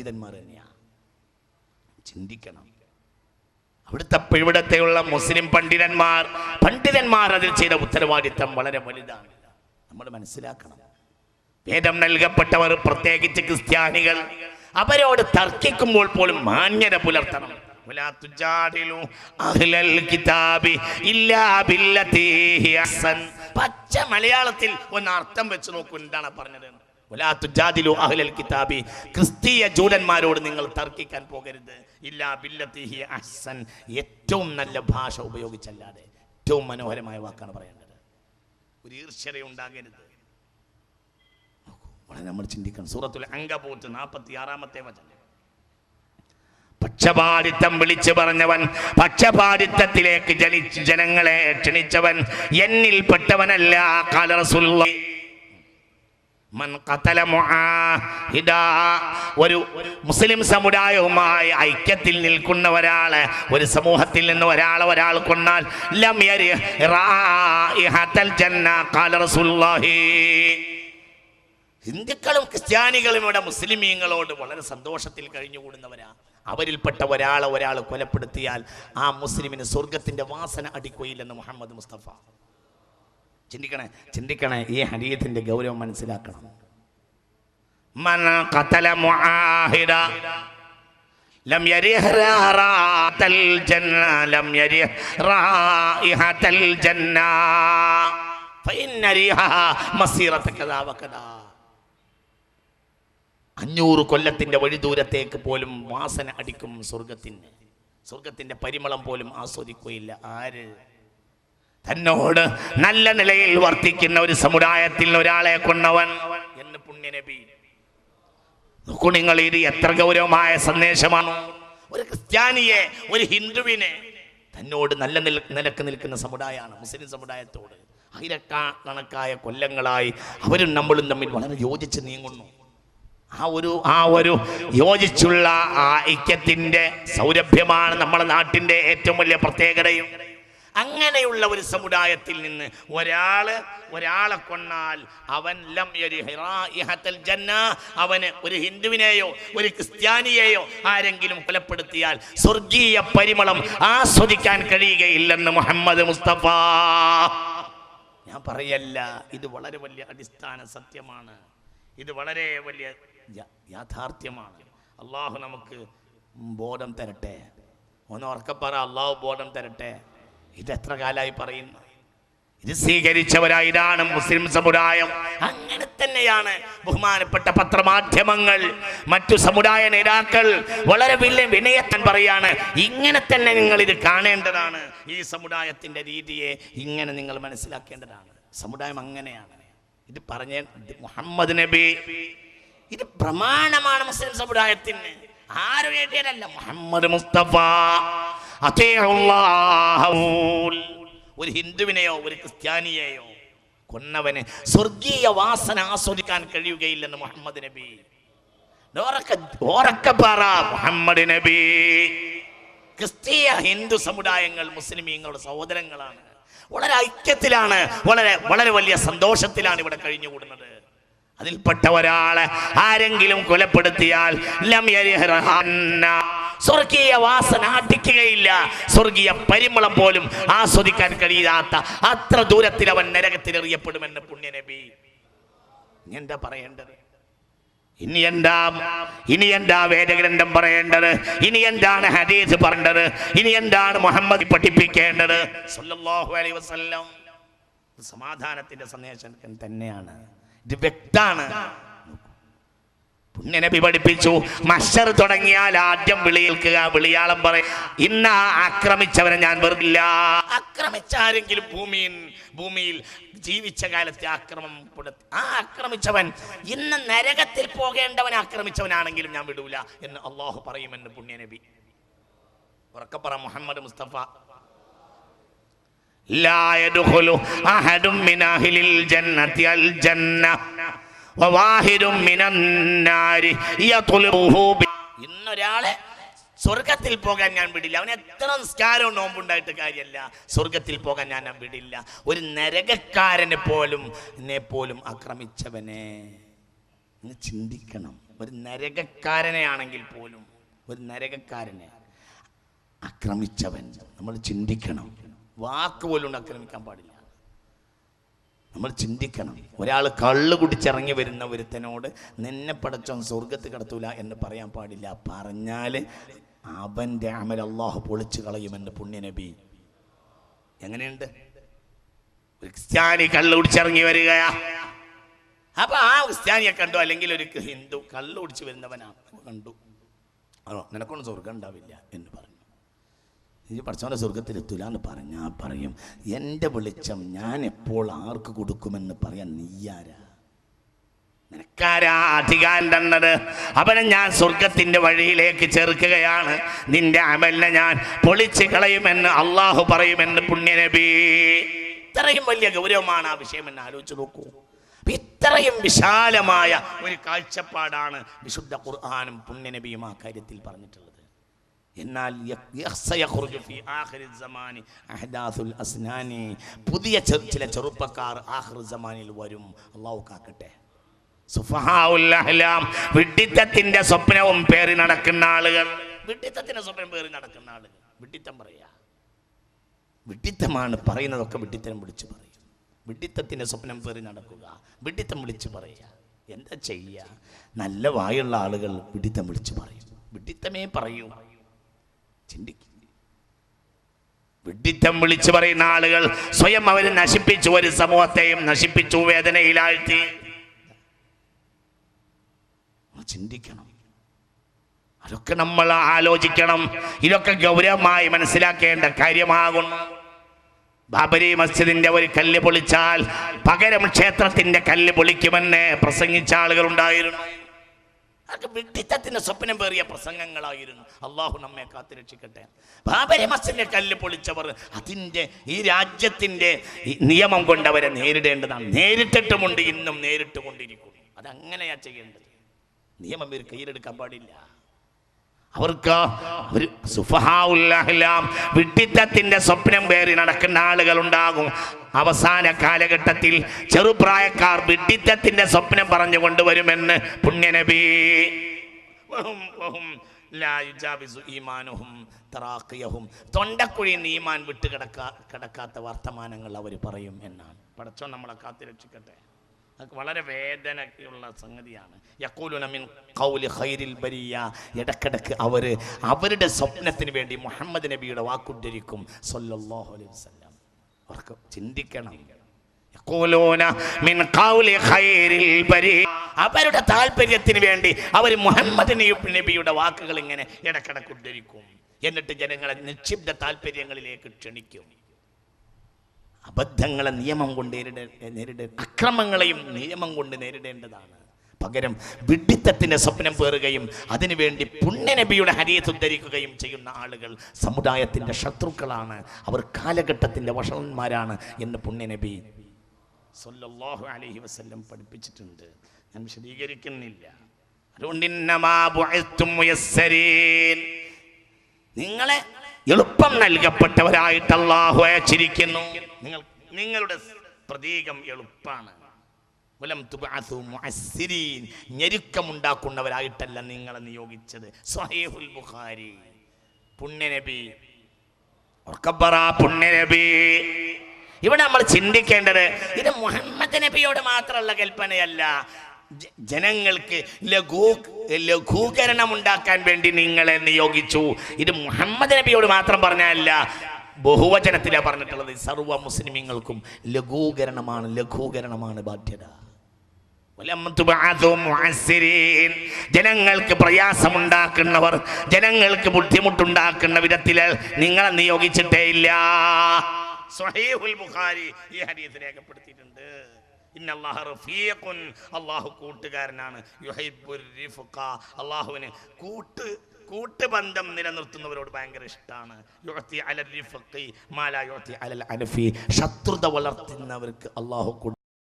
പണ്ഡിതന്മാർ തന്നെയാണ്. ചിന്തിക്കണം. ഇവിടത്തെയുള്ള മുസ്ലിം പണ്ഡിതന്മാർ അതിൽ ചെയ്ത ഉത്തരവാദിത്തം വളരെ വലുതാണ്. നമ്മൾ മനസ്സിലാക്കണം. വേദം നൽകപ്പെട്ടവർ, പ്രത്യേകിച്ച് ക്രിസ്ത്യാനികൾ, അവരോട് തർക്കിക്കുമ്പോൾ പോലും മാന്യത പുലർത്തണം. പച്ച മലയാളത്തിൽ ഒന്ന് അർത്ഥം വെച്ച് നോക്കൂ. എന്താണ് പറഞ്ഞത്? ക്രിസ്തീയ ജൂതന്മാരോട് നിങ്ങൾ തർക്കിക്കാൻ പോകരുത്. ഇല്ലാ ബില്ലത്തി ഹിയ അഹ്സൻ, ഏറ്റവും നല്ല ഭാഷ ഉപയോഗിച്ചല്ലാതെ. ഏറ്റവും മനോഹരമായ വാക്കാണ് പറയേണ്ടത്. ഒരു ഈർഷ്യത ഉണ്ടാകരുത്. വളരെ നമ്മൾ ചിന്തിക്കണം. സൂറത്തുൽ അങ്കബൂത്ത് 46-ാമത്തെ വചനം. പക്ഷപാതിത്വം വിളിച്ചു പറഞ്ഞവൻ, പക്ഷപാതിത്വത്തിലേക്ക് ജനങ്ങളെ ക്ഷണിച്ചവൻ എന്നിൽ പെട്ടവനല്ല. ഖാല റസൂലുള്ളാഹി മൻ ഖതല മുആഹിദാ, ഒരു മുസ്ലിം സമുദായവുമായി ഐക്യത്തിൽ നിൽക്കുന്ന ഒരാളെ, ഒരു സമൂഹത്തിൽ നിന്ന് ഒരാൾ കൊന്നാൽ ലം യരിഹ് റായിഹത്തൽ ജന്ന. ഖാല റസൂലുള്ളാഹി. ഹിന്ദുക്കളും ക്രിസ്ത്യാനികളും ഇവിടെ മുസ്ലിമീങ്ങളോട് വളരെ സന്തോഷത്തിൽ കഴിഞ്ഞുകൂടുന്നവരാ. അവരിൽപ്പെട്ട ഒരാൾ കൊലപ്പെടുത്തിയാൽ ആ മുസ്ലിമിന് സ്വർഗത്തിന്റെ വാസന അടിക്കുകയില്ലെന്ന് മുഹമ്മദ് മുസ്തഫ. ചിന്തിക്കണേ. ഈ ഹദീസിന്റെ ഗൗരവം മനസ്സിലാക്കണം. മൻ ഖതല മുആഹിദ ലം യരിഹ് റാഅത്തൽ ജന്ന, ലം യരിഹ് റായിഹത്തൽ ജന്ന ഫഇന്ന റിഹഹ മസീറത കദാ വകദാ. 500 കൊല്ലത്തിന്റെ വഴി ദൂരത്തേക്ക് പോലും വാസന അടിക്കും സ്വർഗത്തിന്റെ പരിമളം പോലും ആസ്വദിക്കുകയില്ല. ആര്? തന്നോട് നല്ല നിലയിൽ വർത്തിക്കുന്ന ഒരു സമുദായത്തിൽ ഒരാളെ കൊന്നവൻ എന്ന് പുണ്യനബി. നോക്കൂ നിങ്ങൾ, ഇത് എത്ര ഗൗരവമായ സന്ദേശമാണ്. ഒരു ക്രിസ്ത്യാനിയെ, ഒരു ഹിന്ദുവിനെ, തന്നോട് നല്ല നിലക്ക് നിൽക്കുന്ന സമുദായമാണ് മുസ്ലിം സമുദായത്തോട്. ആയിരക്കണക്കായ കൊല്ലങ്ങളായി അവരും നമ്മളും തമ്മിൽ വളരെ യോജിച്ച് നീങ്ങുന്നു. ആ ഒരു യോജിച്ചുള്ള ആ ഐക്യത്തിന്റെ സൗരഭ്യമാണ് നമ്മുടെ നാട്ടിന്റെ ഏറ്റവും വലിയ പ്രത്യേകതയും. അങ്ങനെയുള്ള ഒരു സമുദായത്തിൽ നിന്ന് ഒരാളെ കൊന്നാൽ അവൻ ലം യരിഹ് റായിഹത്തൽ ജന്ന, അവന് ഒരു ഹിന്ദുവിനെയോ ഒരു ക്രിസ്ത്യാനിയെയോ ആരെങ്കിലും കൊലപ്പെടുത്തിയാൽ സ്വർഗീയ പരിമളം ആസ്വദിക്കാൻ കഴിയുകയില്ലെന്ന് മുഹമ്മദ് മുസ്തഫ. ഞാൻ പറയല്ല, ഇത് വളരെ വലിയ അടിസ്ഥാന സത്യമാണ്. ഇത് വളരെ വലിയ യാഥാർത്ഥ്യമാണ്. അള്ളാഹു നമുക്ക് ബോധം തരട്ടെ. ഒന്ന് ഉറക്കപ്പറ, അള്ളാഹു ബോധം തരട്ടെ. ഇത് എത്ര കാലമായി പറയുന്നു. ഇത് സ്വീകരിച്ചവരായിട്ടാണ് മുസ്ലിം സമുദായം. അങ്ങനെ തന്നെയാണ് ബഹുമാനപ്പെട്ട പത്രമാധ്യമങ്ങൾ, മറ്റു സമുദായ നേതാക്കൾ വളരെ വലിയ വിനയത്താൻ പറയാണ്, ഇങ്ങനെ തന്നെ നിങ്ങൾ ഇത് കാണേണ്ടതാണ്. ഈ സമുദായത്തിന്റെ രീതിയെ ഇങ്ങനെ നിങ്ങൾ മനസ്സിലാക്കേണ്ടതാണ്. സമുദായം അങ്ങനെയാണ്. ഇത് പറഞ്ഞ മുഹമ്മദ് നബി, ഇത് പ്രമാണമാണ് മുസ്ലിം സമുദായത്തിന്. ആരും എഴുതിയതല്ല, മുഹമ്മദ് മുസ്തഫ. ഒരു ഹിന്ദുവിനെയോ ഒരു ക്രിസ്ത്യാനിയെയോ കൊന്നവന് സ്വർഗീയ വാസന ആസ്വദിക്കാൻ കഴിയുകയില്ലെന്ന് മുഹമ്മദ് നബി. മുഹമ്മദ് നബി. ക്രിസ്തീയ ഹിന്ദു സമുദായങ്ങൾ മുസ്ലിമീങ്ങളുടെ സഹോദരങ്ങളാണ്. വളരെ ഐക്യത്തിലാണ്, വളരെ വലിയ സന്തോഷത്തിലാണ് ഇവിടെ കഴിഞ്ഞുകൂടുന്നത്. അതിൽപ്പെട്ട ഒരാളെ ആരെങ്കിലും കൊലപ്പെടുത്തിയാൽ ലം യരിഹ് റഹന്ന, സ്വർഗീയ വാസന അടിക്കുകയില്ല. സ്വർഗീയ പരിമളം പോലും ആസ്വദിക്കാൻ കഴിയാത്ത അത്ര ദൂരത്തിൽ അവൻ നരകത്തിലെറിയപ്പെടുമെന്ന് പുണ്യനബി. എന്താ പറയേണ്ടത്? ഇനി എന്താ വേദഗ്രന്ഥം പറയേണ്ടത്? ഇനി എന്താണ് ഹദീസ് പറയേണ്ടത്? ഇനി എന്താണ് മുഹമ്മദ് പഠിപ്പിക്കേണ്ടത്? സല്ലല്ലാഹു അലൈഹി വസല്ലം. സമാധാനത്തിന്റെ സന്ദേശം തന്നെയാണ്. ഇത് വ്യക്തമാണ്. പുണ്യനബി പഠിപ്പിച്ചു, മഹ്ശർ തുടങ്ങിയാൽ ആദ്യം വിളിയേൽക്കുക. വിളിയാളം പറയും, ഇന്ന് ആക്രമിച്ചവനെ ഞാൻ വെറുതില്ല. ആക്രമിച്ചാരെങ്കിലും ഭൂമിയിൽ ജീവിച്ച കാലത്തെ ആക്രമിച്ചവൻ ഇന്ന് നരകത്തിൽ പോകേണ്ടവൻ ആക്രമിച്ചവനാണെങ്കിലും ഞാൻ വിടൂല എന്ന് അള്ളാഹു പറയുമെന്ന് പുണ്യനബി. ഉറക്കപ്പറ മുഹമ്മദ് മുസ്തഫ. ലാ യദ്ഖുലു അഹദും മിൻ അഹ്ലിൽ ജന്നതി അൽ ജന്ന വവാഹിദും മിനൻ നാരി യത്ലുബുഹു. ഇന്നൊരാളെ സ്വർഗത്തിൽ പോകാൻ ഞാൻ വിടില്ല. അവൻ എത്ര നിസ്കാരവും നോമ്പുണ്ടായിട്ട് കാര്യമല്ല, സ്വർഗത്തിൽ പോകാൻ ഞാൻ വിടില്ല. ഒരു നരകക്കാരനെ പോലും ആക്രമിച്ചവനെ ചിന്തിക്കണം. ഒരു നരകക്കാരനെ ആണെങ്കിൽ പോലും, ഒരു നരകക്കാരനെ ആക്രമിച്ചവൻ നമ്മൾ ചിന്തിക്കണം. വാക്ക് പോലും ആക്രമിക്കാൻ പാടില്ല. നമ്മൾ ചിന്തിക്കണം. ഒരാൾ കള്ള് കുടിച്ചിറങ്ങി വരുന്ന ഒരുത്തനോട് നിന്നെ പടച്ചോൻ സ്വർഗത്ത് കടത്തൂല എന്ന് പറയാൻ പാടില്ല. പറഞ്ഞാൽ അവൻ്റെ അമൽ അള്ളാഹു പൊളിച്ചു കളയുമെന്ന് പുണ്യനബി. എങ്ങനെയുണ്ട്? ഒരു ക്രിസ്ത്യാനി കള്ള് കുടിച്ചിറങ്ങി വരികയാ. അപ്പൊ ആ ക്രിസ്ത്യാനിയെ കണ്ടു, അല്ലെങ്കിൽ ഒരു ഹിന്ദു കള്ള് കുടിച്ച് വരുന്നവനാണ് കണ്ടു, ആണോ നിനക്കൊന്നും സ്വർഗം ഉണ്ടാവില്ല എന്ന് പറഞ്ഞു. ഈ പഠിച്ചവൻ്റെ സ്വർഗത്തിലെത്തൂല എന്ന് പറഞ്ഞാൽ പറയും, എൻ്റെ വെളിച്ചം ഞാൻ എപ്പോൾ ആർക്ക് കൊടുക്കുമെന്ന് പറയാൻ നീയാരാ? നിനക്കാരാ അധികാരം തന്നത്? അവനെ ഞാൻ സ്വർഗത്തിന്റെ വഴിയിലേക്ക് ചേർക്കുകയാണ്. നിന്റെ അമലിനെ ഞാൻ പൊളിച്ചു കളയുമെന്ന് അള്ളാഹു പറയുമെന്ന് പുണ്യനബി. ഇത്രയും വലിയ ഗൗരവമാണ് ആ വിഷയം എന്ന് ആലോചിച്ച് നോക്കൂ. ഇത്രയും വിശാലമായ ഒരു കാഴ്ചപ്പാടാണ് വിശുദ്ധ ഖുർആനും പുണ്യനബിയും ആ കാര്യത്തിൽ പറഞ്ഞിട്ടുള്ളത്. എന്നാൽ പുതിയ ചില ചെറുപ്പക്കാർ ആഖിർ സമാനിൽ വരും. അള്ളാഹു കാക്കട്ടെ. വിഡ്ഢിത്തത്തിന്റെ സ്വപ്നവും പേറി നടക്കുന്ന ആളുകൾ, വിഡ്ഢിത്തത്തിന്റെ സ്വപ്നം പേറി നടക്കുന്ന ആളുകൾ വിഡ്ഢിത്തം പറയാ. വിഡ്ഢിത്തമാണ് പറയുന്നതൊക്കെ വിഡ്ഢിത്തം വിളിച്ചു പറയും. വിഡ്ഢിത്തത്തിന്റെ സ്വപ്നം പേറി നടക്കുക, വിഡ്ഢിത്തം വിളിച്ചു പറയുക. എന്താ ചെയ്യുക? നല്ല വായുള്ള ആളുകൾ വിഡ്ഢിത്തം വിളിച്ചു പറയും. വിഡ്ഢിത്തമേ പറയൂ. ചിന്തിക്കും. വിഡ്ഢിത്തം വിളിച്ചു പറയുന്ന ആളുകൾ സ്വയം അവരെ നശിപ്പിച്ചു, ഒരു സമൂഹത്തെയും നശിപ്പിച്ചു, വേദനയിലാഴ്ത്തി. ചിന്തിക്കണം. അതൊക്കെ നമ്മൾ ആലോചിക്കണം. ഇതൊക്കെ ഗൗരവമായി മനസ്സിലാക്കേണ്ട കാര്യമാകുന്നു. ബാബരി മസ്ജിദിന്റെ ഒരു കല്ല് പൊളിച്ചാൽ പകരം ക്ഷേത്രത്തിന്റെ കല്ല് പൊളിക്കുമെന്ന് പ്രസംഗിച്ച ആളുകൾ ഉണ്ടായിരുന്നു. അതൊക്കെ വിഡ്ഢിത്തത്തിന്റെ സ്വപ്നം പേറിയ പ്രസംഗങ്ങളായിരുന്നു. അള്ളാഹു നമ്മെ കാത്തുരക്ഷിക്കട്ടെ. ബാബരി മസ്ജിദിന്റെ കല്ല് പൊളിച്ചവർ അതിന്റെ ഈ രാജ്യത്തിന്റെ നിയമം കൊണ്ട് അവരെ നേരിടേണ്ടതാണ്. നേരിട്ടിട്ടുമുണ്ട്, ഇന്നും നേരിട്ട് കൊണ്ടിരിക്കുന്നു. അതങ്ങനെയാ ചെയ്യേണ്ടത്. നിയമം ഇവർ കയ്യിലെടുക്കാൻ പാടില്ല. അവർക്ക് വിഡ്ഢിത്തത്തിന്റെ സ്വപ്നം പേറി നടക്കുന്ന ആളുകൾ ഉണ്ടാകും. അവസാന കാലഘട്ടത്തിൽ ചെറുപ്രായക്കാർ വിഡ്ഢിത്തത്തിന്റെ സ്വപ്നം പറഞ്ഞു കൊണ്ടുവരുമെന്ന് പുണ്യനബി. തൊണ്ടക്കുഴിയിൽ നിന്ന് ഈമാൻ വിട്ട് കിടക്കാത്ത വർത്തമാനങ്ങൾ അവർ പറയും എന്നാണ്. പടച്ചോൻ നമ്മളെ കാത്തുരക്ഷിക്കട്ടെ. അതൊക്കെ വളരെ വേദനയുള്ള സംഗതിയാണ്. യഖൂലുന മിൻ ഖൗലി ഖൈരിൽ ബരിയ. ഇടക്കിടക്ക് അവരുടെ സ്വപ്നത്തിന് വേണ്ടി മുഹമ്മദ് നബിയുടെ വാക്കുദ്ധരിക്കും സല്ലല്ലാഹു അലൈഹി വസല്ലം. അവർക്ക് ചിന്തിക്കണം. യഖൂലുന മിൻ ഖൗലി ഖൈരിൽ ബരിയ. അവരുടെ താല്പര്യത്തിന് വേണ്ടി അവർ മുഹമ്മദ് നബിയുടെ വാക്കുകൾ ഇങ്ങനെ ഇടക്കിടക്ക് ഉദ്ധരിക്കും. എന്നിട്ട് ജനങ്ങളെ നിക്ഷിപ്ത താല്പര്യങ്ങളിലേക്ക് ക്ഷണിക്കും. അബദ്ധങ്ങളെ നിയമം കൊണ്ട് അക്രമങ്ങളെയും നിയമം കൊണ്ട് നേരിടേണ്ടതാണ്. പകരം വിഡ്ഢിത്തത്തിന്റെ സ്വപ്നം പേറുകയും അതിനുവേണ്ടി പുണ്യനബിയുടെ ഹദീസ് ഉദ്ധരിക്കുകയും ചെയ്യുന്ന ആളുകൾ സമുദായത്തിന്റെ ശത്രുക്കളാണ്. അവർ കാലഘട്ടത്തിന്റെ വഷളന്മാരാണ് എന്ന് പുണ്യനബി സല്ലല്ലാഹു അലൈഹി വസല്ലം പഠിപ്പിച്ചിട്ടുണ്ട്. ഞാൻ വിശദീകരിക്കുന്നില്ല. അതുകൊണ്ട് നിങ്ങളെ എളുപ്പം നൽകപ്പെട്ടവരായിട്ട് അല്ലാഹു അയച്ചിരിക്കുന്നു. നിങ്ങളുടെ പ്രതീകം എളുപ്പാണ്. ഞെരുക്കമുണ്ടാക്കുന്നവരായിട്ടല്ല നിങ്ങളെ നിയോഗിച്ചത്. സ്വഹീഹുൽ ബുഖാരി. പുണ്യനബി ഇവിടെ നമ്മൾ ചിന്തിക്കേണ്ടത് ഇത് മുഹമ്മദ് നബിയോട് മാത്രമുള്ള കൽപ്പനയല്ല. ജനങ്ങൾക്ക് ലഘൂകരണം ഉണ്ടാക്കാൻ വേണ്ടി നിങ്ങളെ നിയോഗിച്ചു. ഇത് മുഹമ്മദ് നബിയോട് മാത്രം പറഞ്ഞല്ല, ബഹുവചനത്തിലാണ് പറഞ്ഞിട്ടുള്ളത്. സർവ്വ മുസ്ലിമീങ്ങൾക്കും ലഘൂകരണമാണ് ബാധ്യത. ജനങ്ങൾക്ക് പ്രയാസമുണ്ടാക്കുന്നവർ, ജനങ്ങൾക്ക് ബുദ്ധിമുട്ടുണ്ടാക്കുന്ന വിധത്തിൽ നിങ്ങളെ നിയോഗിച്ചിട്ടേ ഇല്ല. സ്വഹീഹുൽ ബുഖാരി ഈ ഹദീസ് രേഖപ്പെടുത്തിയിട്ടുണ്ട്. അല്ലാഹു കൂട്ടുകാരനാണ്. അല്ലാഹുവിന് കൂട്ടുബന്ധം നിലനിർത്തുന്നവരോട് ഭയങ്കര ഇഷ്ടമാണ്. ശത്രുത വളർത്തുന്നവർക്ക് അല്ലാഹു